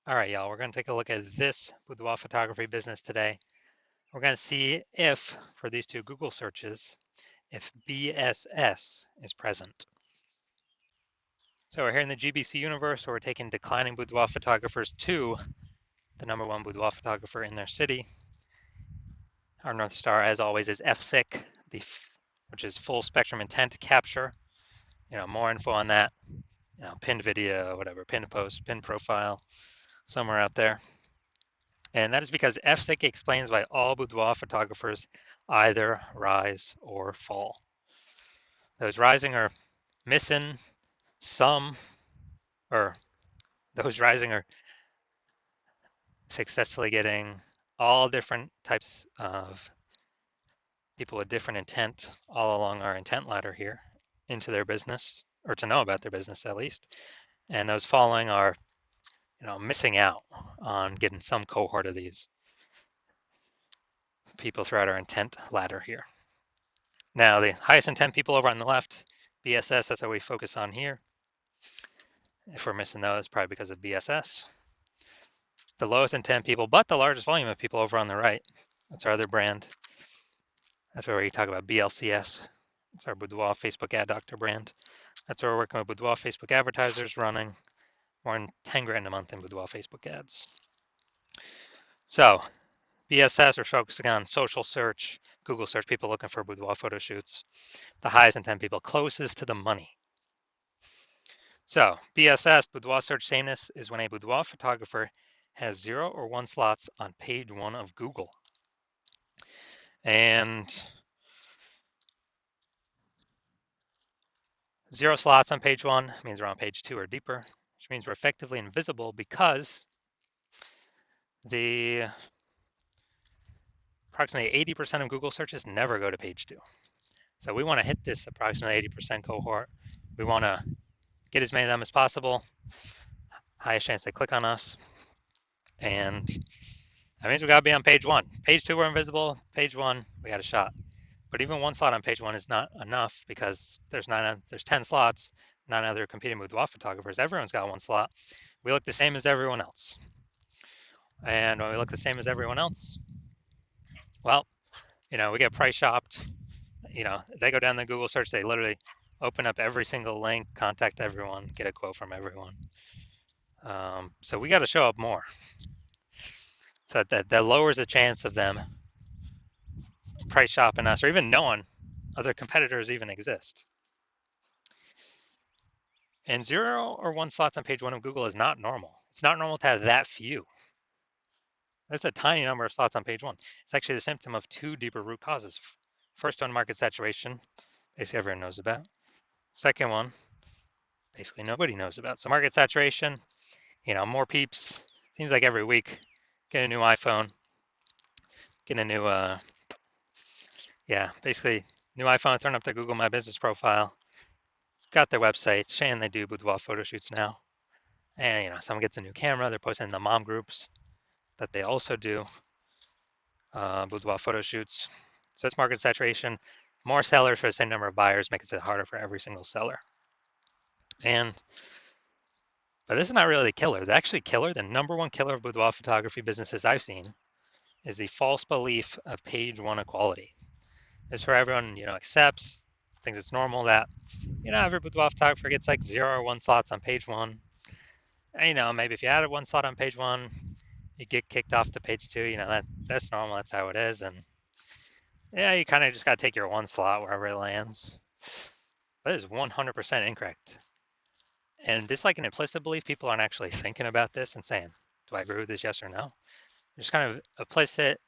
All right, y'all, we're going to take a look at this boudoir photography business today. We're going to see if, for these two Google searches, if BSS is present. So we're here in the GBC universe where we're taking declining boudoir photographers to the #1 boudoir photographer in their city. Our North Star, as always, is FSIC, which is full spectrum intent capture. More info on that, pinned video, whatever, pinned post, pinned profile, somewhere out there. And that is because FSIC explains why all boudoir photographers either rise or fall. Those rising are missing some, or those rising are successfully getting all different types of people with different intent all along our intent ladder here into their business, or to know about their business at least. And those falling are, missing out on getting some cohort of these people throughout our intent ladder here. Now, the highest intent people over on the left, BSS, that's what we focus on here. If we're missing those, probably because of BSS. The lowest intent people, but the largest volume of people over on the right, that's our other brand. That's where we talk about BLCS. It's our Boudoir Facebook Ad Doctor brand. That's where we're working with Boudoir Facebook advertisers running more than 10 grand a month in Boudoir Facebook ads. So BSS, we're focusing on social search, Google search, people looking for boudoir photo shoots. The highest intent people closest to the money. So BSS, boudoir search sameness, is when a boudoir photographer has 0 or 1 slots on page 1 of Google. And 0 slots on page 1 means we're on page 2 or deeper, which means we're effectively invisible because the approximately 80% of Google searches never go to page 2. So we want to hit this approximately 80% cohort. We want to get as many of them as possible, highest chance they click on us. And that means we got to be on page 1. Page 2, we're invisible. Page 1, we got a shot. But even 1 slot on page 1 is not enough because there's 10 slots, 9 other competing boudoir photographers. Everyone's got 1 slot. We look the same as everyone else. And when we look the same as everyone else, well, we get price shopped. They go down the Google search, they literally open up every single link, contact everyone, get a quote from everyone. So we got to show up more. So that lowers the chance of them price shopping us or even knowing other competitors even exist. And 0 or 1 slots on page 1 of Google is not normal. It's not normal to have that few. That's a tiny number of slots on page 1. It's actually the symptom of 2 deeper root causes. First one, market saturation, basically everyone knows about. Second one, basically nobody knows about. So market saturation, more peeps, seems like every week, get a new iPhone, get a new, basically new iPhone, turn up their Google My Business profile, got their website, saying they do boudoir photo shoots now. And, someone gets a new camera, they're posting in the mom groups that they also do boudoir photo shoots. So it's market saturation. More sellers for the same number of buyers makes it harder for every single seller. But this is not really the killer. The actually killer, the #1 killer of boudoir photography businesses I've seen, is the false belief of page 1 equality. It's where everyone, accepts, thinks it's normal that, every boudoir photographer gets like 0 or 1 slots on page 1. And, maybe if you added 1 slot on page 1, you get kicked off to page 2. That's normal. That's how it is. And yeah, you kind of just got to take your 1 slot wherever it lands. That is 100% incorrect. And this like an implicit belief. People aren't actually thinking about this and saying, do I agree with this, yes or no? It's kind of implicit.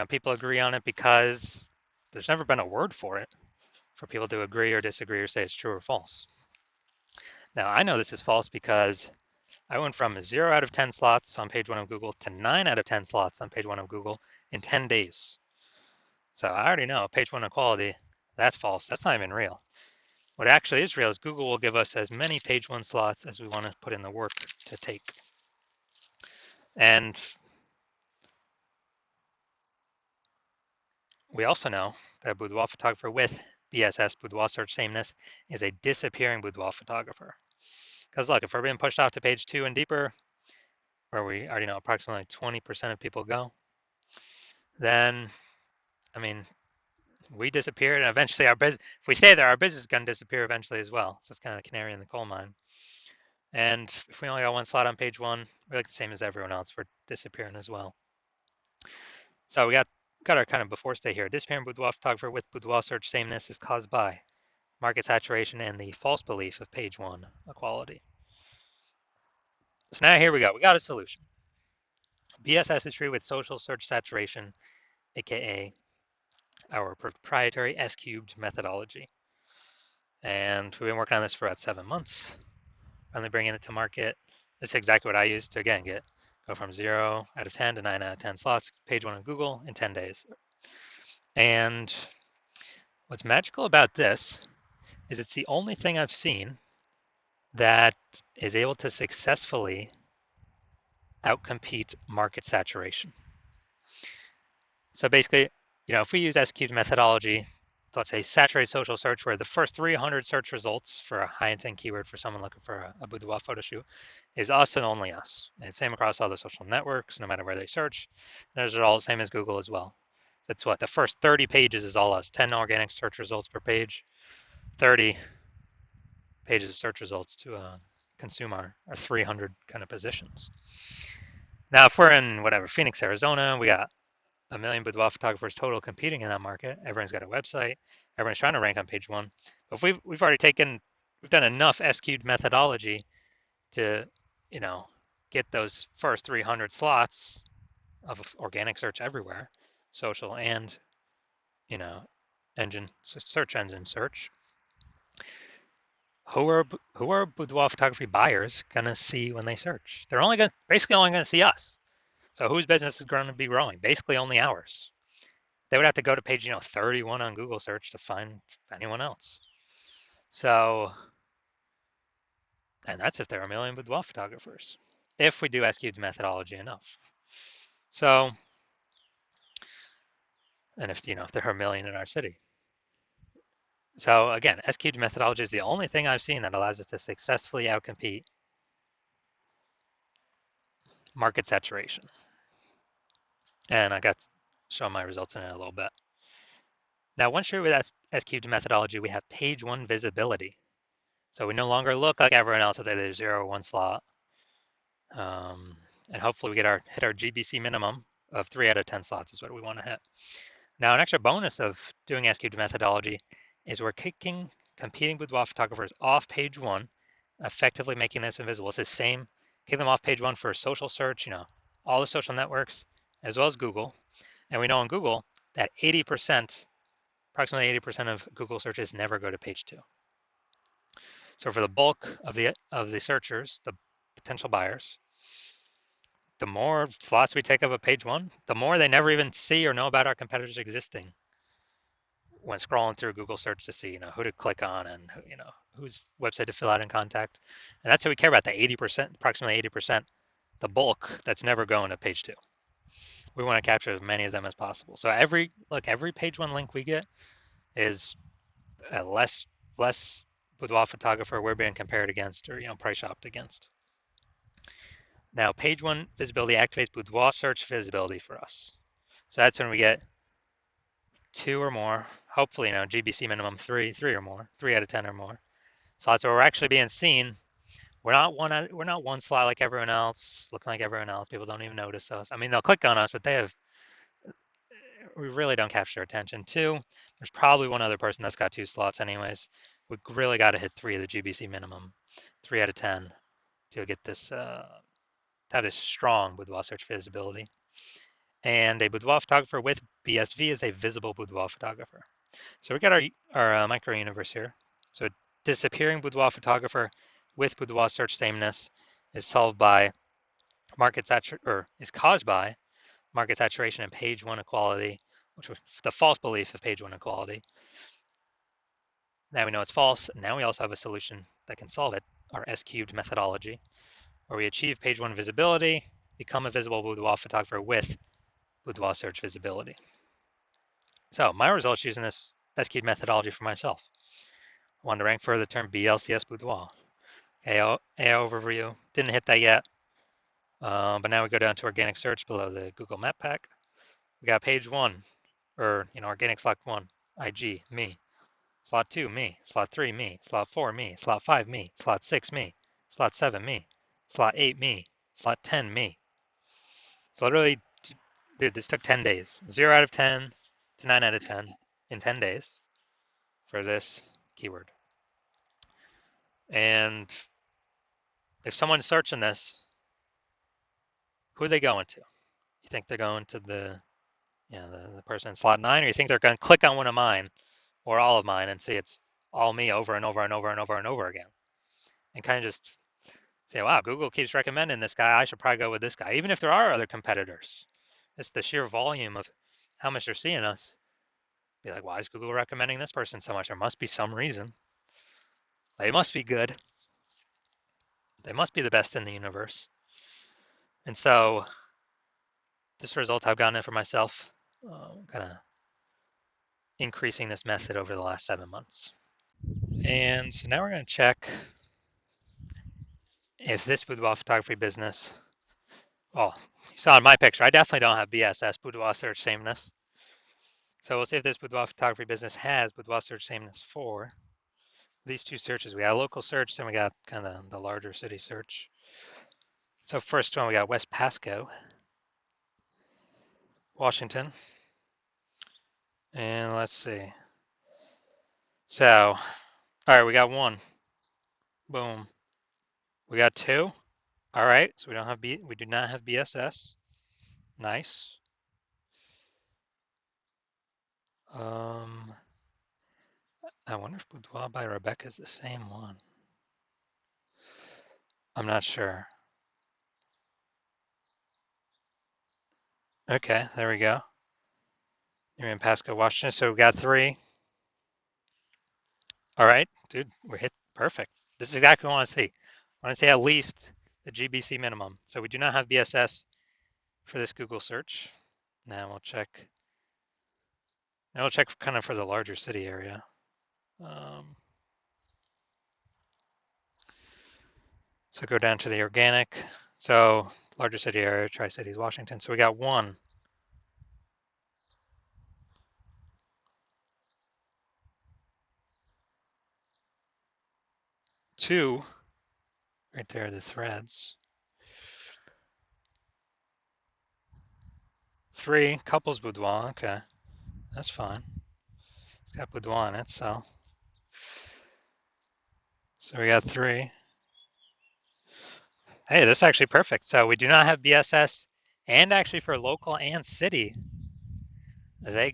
People agree on it because there's never been a word for it for people to agree or disagree or say it's true or false. Now, I know this is false because I went from 0 out of 10 slots on page 1 of Google to 9 out of 10 slots on page 1 of Google in 10 days. So I already know page 1 equality, that's false. That's not even real. What actually is real is Google will give us as many page 1 slots as we want to put in the work to take. And we also know that a boudoir photographer with BSS, boudoir search sameness, is a disappearing boudoir photographer. Because look, if we're being pushed off to page 2 and deeper, where we already know approximately 20% of people go, then, I mean, we disappear, and eventually our business, if we stay there, our business is going to disappear eventually as well. So it's kind of the canary in the coal mine. And if we only got one slot on page one, we're like the same as everyone else. We're disappearing as well. So we got our kind of before stay here. Disappearing boudoir photographer with boudoir search sameness is caused by market saturation and the false belief of page one equality. So now here we go. We got a solution. BSS is true with social search saturation, aka our proprietary S cubed methodology. And we've been working on this for about 7 months. Finally bringing it to market. This is exactly what I used to again go from 0 out of 10 to 9 out of 10 slots, page one on Google in 10 days. And what's magical about this is it's the only thing I've seen that is able to successfully outcompete market saturation. So basically, if we use S-cubed methodology, let's say saturated social search, where the first 300 search results for a high intent keyword for someone looking for a boudoir photo shoot is us and only us. And it's same across all the social networks, no matter where they search. Those are all the same as Google as well. That's what the first 30 pages is all us. 10 organic search results per page, 30 pages of search results to consume our 300 kind of positions. Now, if we're in whatever Phoenix, Arizona, we got a million boudoir photographers total competing in that market. Everyone's got a website. Everyone's trying to rank on page one. But we've already we've done enough S-cubed methodology to, get those first 300 slots of organic search everywhere, social and, search engine search. Who are boudoir photography buyers gonna see when they search? They're basically only gonna see us. So whose business is going to be growing? Basically only ours. They would have to go to page 31 on Google search to find anyone else. So, and that's if there are a million boudoir photographers, if we do S-cubed methodology enough. So, and if there are a million in our city. So again, S-cubed methodology is the only thing I've seen that allows us to successfully outcompete market saturation. And I got to show my results in it a little bit. Now, once you're with S-cubed methodology, we have page one visibility. So we no longer look like everyone else with either 0 or 1 slot. And hopefully we hit our GBC minimum of 3 out of 10 slots is what we want to hit. Now, an extra bonus of doing S-cubed methodology is we're kicking competing boudoir photographers off page one, effectively making this invisible. It's the same, kick them off page one for social search, all the social networks, as well as Google. And we know on Google that approximately 80% of Google searches never go to page two. So for the bulk of the searchers, the potential buyers, the more slots we take up a page one, the more they never even see or know about our competitors existing when scrolling through Google search to see, who to click on and, whose website to fill out and contact. And that's what we care about, the 80%, approximately 80%, the bulk that's never going to page two. We want to capture as many of them as possible. So every page one link we get is a less boudoir photographer we're being compared against or, price shopped against. Now, page one visibility activates boudoir search visibility for us. So that's when we get 2 or more, hopefully, GBC minimum 3 or more, 3 out of 10 or more slots where we're actually being seen. We're not one slot like everyone else, looking like everyone else. People don't even notice us. I mean, they'll click on us, but we really don't capture attention. 2, there's probably one other person that's got 2 slots anyways. We really got to hit 3 of the GBC minimum, 3 out of 10 to get this, have this strong boudoir search visibility. And a boudoir photographer with BSV is a visible boudoir photographer. So we got our micro universe here. So a disappearing boudoir photographer with boudoir search sameness is solved by is caused by market saturation and page one equality, which was the false belief of page one equality. Now we know it's false. Now we also have a solution that can solve it, our S-cubed methodology, where we achieve page one visibility, become a visible boudoir photographer with boudoir search visibility. So my results using this S-cubed methodology for myself. I wanted to rank for the term BLCS boudoir. AO overview, didn't hit that yet. But now we go down to organic search below the Google Map Pack. We got page 1, or organic slot 1, IG, me. Slot 2, me. Slot 3, me. Slot 4, me. Slot 5, me. Slot 6, me. Slot 7, me. Slot 8, me. Slot 10, me. So literally, dude, this took 10 days. 0 out of 10 to 9 out of 10 in 10 days for this keyword. And if someone's searching this, who are they going to? You think they're going to the person in slot 9, or you think they're going to click on one of mine or all of mine and see it's all me over and over and over and over and over again, and kind of just say, wow, Google keeps recommending this guy. I should probably go with this guy, even if there are other competitors. It's the sheer volume of how much they're seeing us. Be like, why is Google recommending this person so much? There must be some reason. They must be good. They must be the best in the universe. And so this result I've gotten it for myself, kind of increasing this method over the last 7 months. And so now we're going to check if this boudoir photography business, well, you saw in my picture, I definitely don't have BSS, boudoir search sameness. So we'll see if this boudoir photography business has boudoir search sameness for these two searches. We got local search, then we got kind of the larger city search. So first one, we got West Pasco, Washington. And let's see. So, all right, we got 1. Boom. We got 2. All right, so we do not have BSS. Nice. I wonder if Boudoir by Rebecca is the same one. I'm not sure. Okay, there we go. You're in Pasco, Washington. So we got 3. All right, dude, we're hit perfect. This is exactly what I want to see. I want to see at least the GBC minimum. So we do not have BSS for this Google search. Now we'll check. Now we'll check kind of for the larger city area. So go down to the organic. So larger city area, Tri-Cities, Washington. So we got 1. 2, right there, the threads. 3, couples boudoir. Okay, that's fine. It's got boudoir in it, so we got 3. Hey, this is actually perfect. So we do not have BSS, and actually for local and city, they've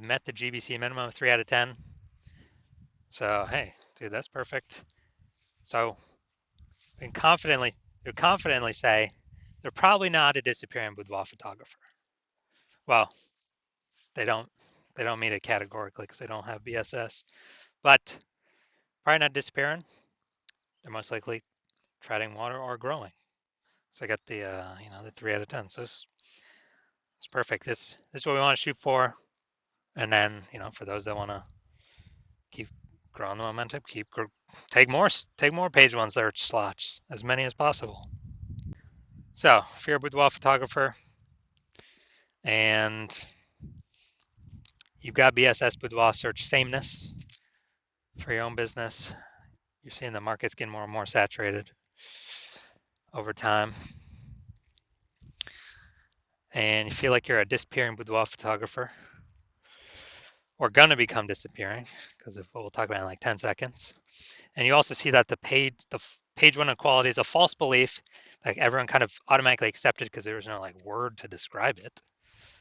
met the GBC minimum of 3 out of 10. So hey, dude, that's perfect. So we can confidently say they're probably not a disappearing boudoir photographer. Well, they don't meet it categorically because they don't have BSS, but probably not disappearing. They're most likely treading water or growing. So I got the the 3 out of 10. So it's perfect. This is what we want to shoot for. And then for those that want to keep growing the momentum, take more page 1 search slots, as many as possible. So if you're a boudoir photographer and you've got BSS boudoir search sameness for your own business, you're seeing the market's getting more and more saturated over time, and you feel like you're a disappearing boudoir photographer, or gonna become disappearing because of what we'll talk about in like 10 seconds. And you also see that the page 1 equality is a false belief, like everyone kind of automatically accepted because there was no like word to describe it,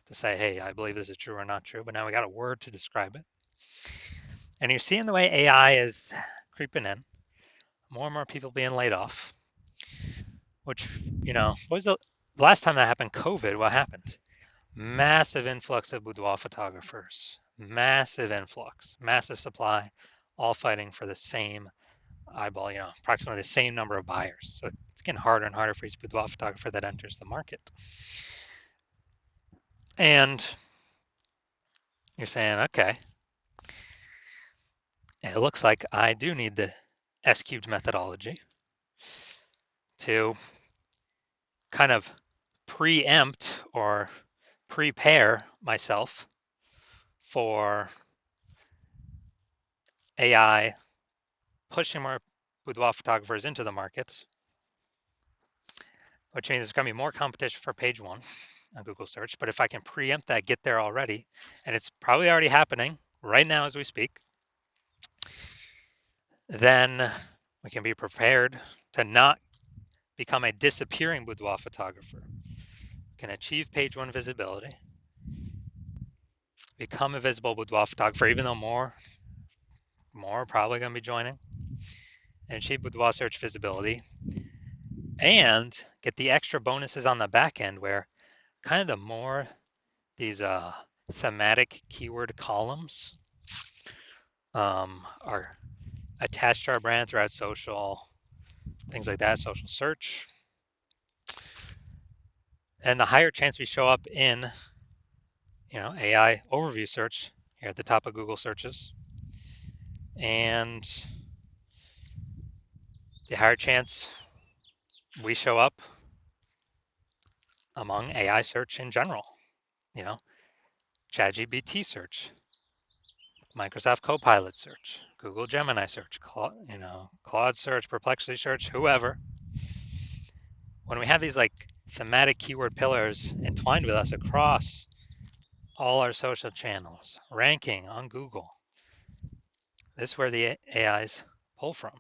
to say, hey, I believe this is true or not true, but now we got a word to describe it. And you're seeing the way AI is creeping in, more and more people being laid off, which, what was the last time that happened? COVID, what happened? Massive influx of boudoir photographers, massive influx, massive supply, all fighting for the same eyeball, approximately the same number of buyers. So it's getting harder and harder for each boudoir photographer that enters the market. And you're saying, okay, it looks like I do need the S cubed methodology. to kind of preempt or prepare myself for AI pushing more boudoir photographers into the market, which means there's going to be more competition for page one on Google search. But if I can preempt that, get there already, and it's probably already happening right now as we speak, then we can be prepared to not become a disappearing boudoir photographer. We can achieve page one visibility, become a visible boudoir photographer, even though more are probably going to be joining, and achieve boudoir search visibility, and get the extra bonuses on the back end where kind of the more these thematic keyword columns are attached to our brand throughout social, things like that, social search, and the higher chance we show up in, AI overview search here at the top of Google searches, and the higher chance we show up among AI search in general, ChatGPT search, Microsoft Copilot search, Google Gemini search, Claude search, Perplexity search, whoever. When we have these like thematic keyword pillars entwined with us across all our social channels, ranking on Google, this is where the AIs pull from.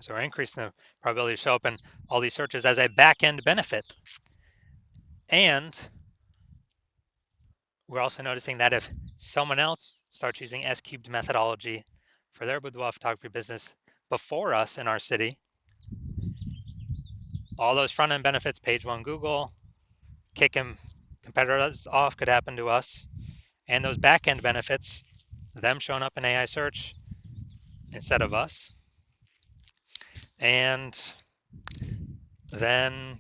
So we're increasing the probability to show up in all these searches as a back-end benefit. And we're also noticing that if someone else starts using S-cubed methodology for their boudoir photography business before us in our city, all those front-end benefits, page one Google, kicking competitors off could happen to us. And those back-end benefits, them showing up in AI search instead of us. And then,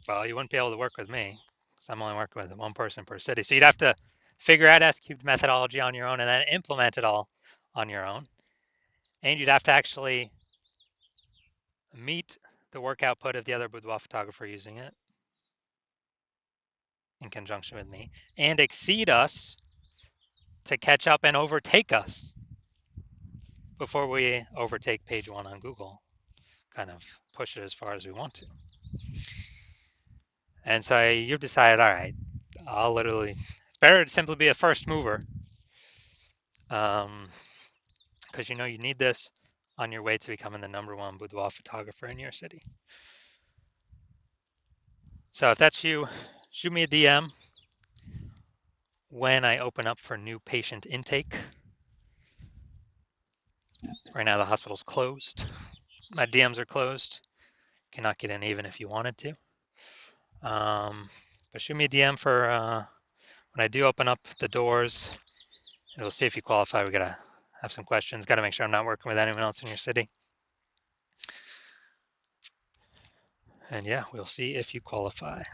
well, you wouldn't be able to work with me because I'm only working with one person per city. So you'd have to figure out S-cubed methodology on your own and then implement it all on your own. And you'd have to actually meet the work output of the other boudoir photographer using it in conjunction with me and exceed us to catch up and overtake us before we overtake page one on Google, kind of push it as far as we want to. And so you've decided, all right, it's better to simply be a first mover because you need this on your way to becoming the number one boudoir photographer in your city. So if that's you, shoot me a DM when I open up for new patient intake. Right now the hospital's closed. My DMs are closed. Cannot get in even if you wanted to. But shoot me a DM for when I do open up the doors. And we'll see if you qualify. We gotta have some questions. Gotta make sure I'm not working with anyone else in your city. And yeah, we'll see if you qualify.